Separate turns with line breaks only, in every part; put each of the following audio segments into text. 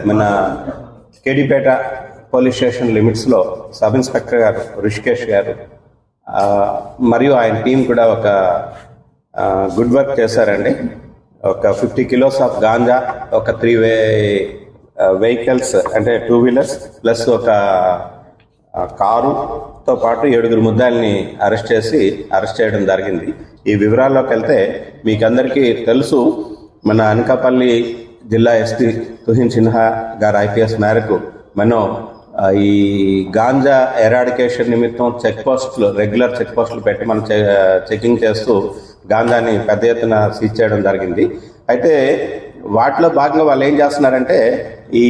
మన Kedipeta police station లిమిట్స్లో sub inspector గారు రిషికేష్ గారు మరియు ఆయన టీం కూడా ఒక గుడ్ వర్క్ చేశారండి. ఒక 50 కిలోస్ ఆఫ్ గాంజా, ఒక 3 వెహికల్స్ అంటే 2 వీలర్స్ ప్లస్ ఒక కారుతో పాటు 7 ముద్దాయిల్ని అరెస్ట్ చేయడం జరిగింది. ఈ వివరాల్లోకి వెళ్తే మీకు అందరికీ తెలుసు, మన అనకాపల్లి జిల్లా ఎస్పీ తుహిన్ సిన్హా గారు ఐపీఎస్ మేరకు మనం ఈ గాంజా ఎరాడికేషన్ నిమిత్తం రెగ్యులర్ చెక్ పోస్టులు పెట్టి మనం చెకింగ్ చేస్తూ గాంజాని పెద్ద ఎత్తున సీజ్ చేయడం జరిగింది. అయితే వాటిలో భాగంగా వాళ్ళు ఏం చేస్తున్నారంటే ఈ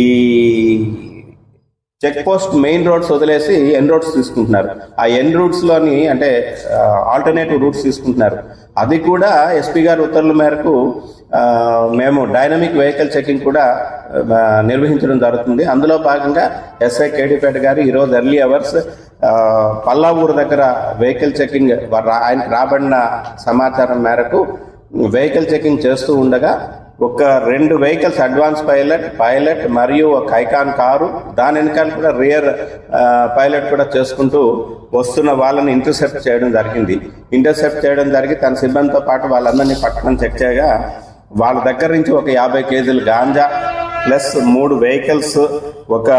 చెక్ పోస్ట్ మెయిన్ రోడ్స్ వదిలేసి ఎన్ రోడ్స్ తీసుకుంటున్నారు. ఆ ఎన్ రూట్స్లోని అంటే ఆల్టర్నేటివ్ రూట్స్ తీసుకుంటున్నారు. అది కూడా ఎస్పీ గారి ఉత్తర్వుల మేరకు మేము డైనమిక్ వెహికల్ చెకింగ్ కూడా నిర్వహించడం జరుగుతుంది. అందులో భాగంగా ఎస్ఐ కేడిపేట గారు ఈరోజు ఎర్లీ అవర్స్ పల్లావూరు దగ్గర వెహికల్ చెకింగ్ ఆయనకు రాబడిన సమాచారం మేరకు వెహికల్ చెకింగ్ చేస్తూ ఉండగా ఒక 2 వెహికల్స్ అడ్వాన్స్ పైలట్ మరియు ఒక ఐకాన్ కారు, దాని వెనకాల కూడా రియర్ పైలట్ కూడా చేసుకుంటూ వస్తున్న వాళ్ళని ఇంటర్సెప్ట్ చేయడం జరిగి తన సిబ్బందితో పాటు వాళ్ళందరినీ పట్టణం చెక్ చేయగా వాళ్ళ దగ్గర నుంచి ఒక 50 కేజీలు గాంజా ప్లస్ 3 వెహికల్స్, ఒక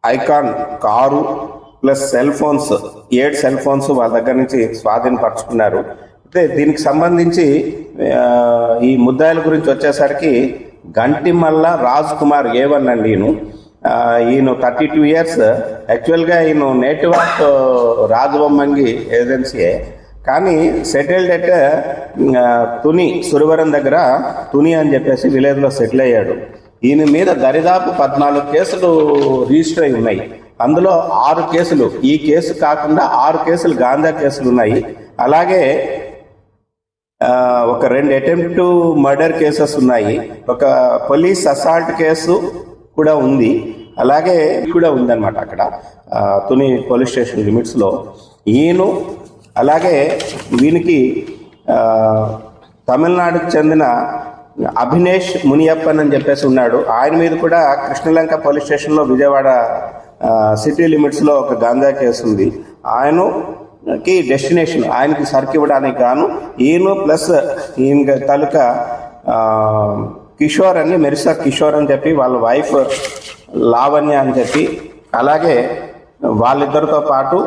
icon car plus cell phones 7 cell phones వాళ్ళ దగ్గర నుంచి స్వాధీనపరుచుకున్నారు. అయితే దీనికి సంబంధించి ఈ ముద్దాయిల గురించి వచ్చేసరికి గంటిమల్ల రాజ్ కుమార్ A1 అండి. ఈయన 32 ఇయర్స్. యాక్చువల్గా ఈయన నేటివ్ ఆఫ్ రాజబొమ్మంగి ఏజెన్సీయే, కానీ సెటిల్డ్ అట్ తుని సురవరం దగ్గర తుని అని చెప్పేసి విలేజ్లో సెటిల్ అయ్యాడు. ఈయన మీద దరిదాపు 14 కేసులు రిజిస్టర్ అయి ఉన్నాయి. అందులో 6 కేసులు, ఈ కేసు కాకుండా 6 కేసులు గాంజా కేసులు ఉన్నాయి. అలాగే ఒక 2 అటెంప్ట్ మర్డర్ కేసెస్ ఉన్నాయి. ఒక పోలీస్ అసాల్ట్ కేసు కూడా ఉంది. అలాగే కూడా ఉందన్నమాట అక్కడ తుని పోలీస్ స్టేషన్ లిమిట్స్లో. ఈయన అలాగే వీనికి తమిళనాడుకు చెందిన అభినేష్ మునియప్పన్ అని చెప్పేసి ఉన్నాడు. ఆయన మీద కూడా కృష్ణలంక పోలీస్ స్టేషన్లో విజయవాడ సిటీ లిమిట్స్లో ఒక గాంజా కేసు ఉంది. ఆయనకి డెస్టినేషన్ ఆయనకి సరుకు ఇవ్వడానికి గాను ఈయన ప్లస్ ఈయన తాలూకా కిషోర్ అని మెరిసా కిషోర్ అని చెప్పి వాళ్ళ వైఫ్ లావణ్య అని చెప్పి, అలాగే వాళ్ళిద్దరితో పాటు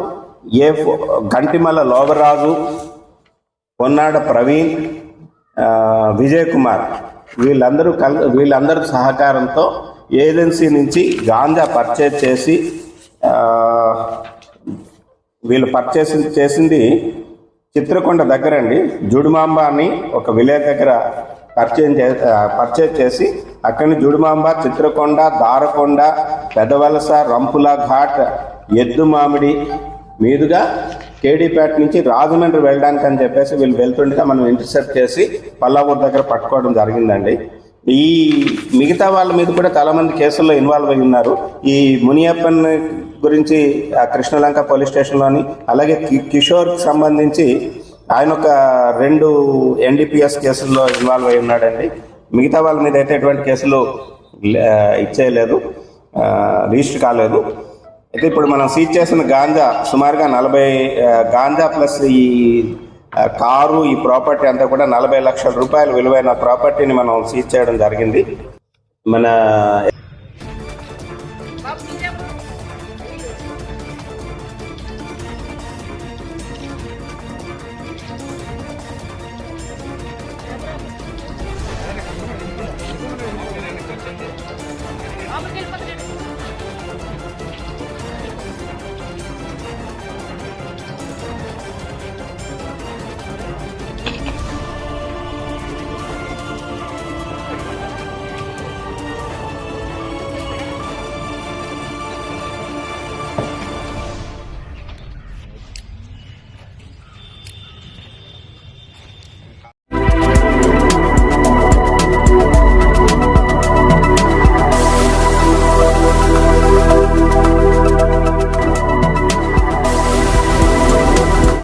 గంటిమల్ల లోబరాజు, పొన్నాడ ప్రవీణ్, విజయ్ కుమార్ వీళ్ళందరూ సహకారంతో ఏజెన్సీ నుంచి గాంజా పర్చేజ్ చేసి వీళ్ళు చేసింది చిత్రకొండ దగ్గర అండి. జుడుమాంబ అని ఒక విలేజ్ దగ్గర పర్చేజ్ చేసి అక్కడి జుడుమాంబ, చిత్రకొండ, దారకొండ, పెదవలస, రంపుల ఘాట్, ఎద్దు మామిడి మీదుగా కేడీపేట నుంచి రాజమండ్రి వెళ్ళడానికి అని చెప్పేసి వీళ్ళు వెళ్తుండగా మనం ఇంటర్సెప్ట్ చేసి పల్లావూరు దగ్గర పట్టుకోవడం జరిగిందండి. ఈ మిగతా వాళ్ళ మీద కూడా చాలామంది కేసుల్లో ఇన్వాల్వ్ అయి ఉన్నారు. ఈ మునియప్పన్ గురించి కృష్ణలంక పోలీస్ స్టేషన్లోని, అలాగే కిషోర్కి సంబంధించి ఆయన ఒక 2 NDPS కేసుల్లో ఇన్వాల్వ్ అయి ఉన్నాడండి. మిగతా వాళ్ళ మీద అయితే ఎటువంటి కేసులు ఇచ్చేయలేదు, రిజిస్టర్ కాలేదు. అయితే ఇప్పుడు మనం సీజ్ చేసిన గాంజా సుమారుగా 40 గాంజా ప్లస్ ఈ కారు, ఈ ప్రాపర్టీ అంతా కూడా 40 లక్షల రూపాయల విలువైన ప్రాపర్టీని మనం సీజ్ చేయడం జరిగింది. మన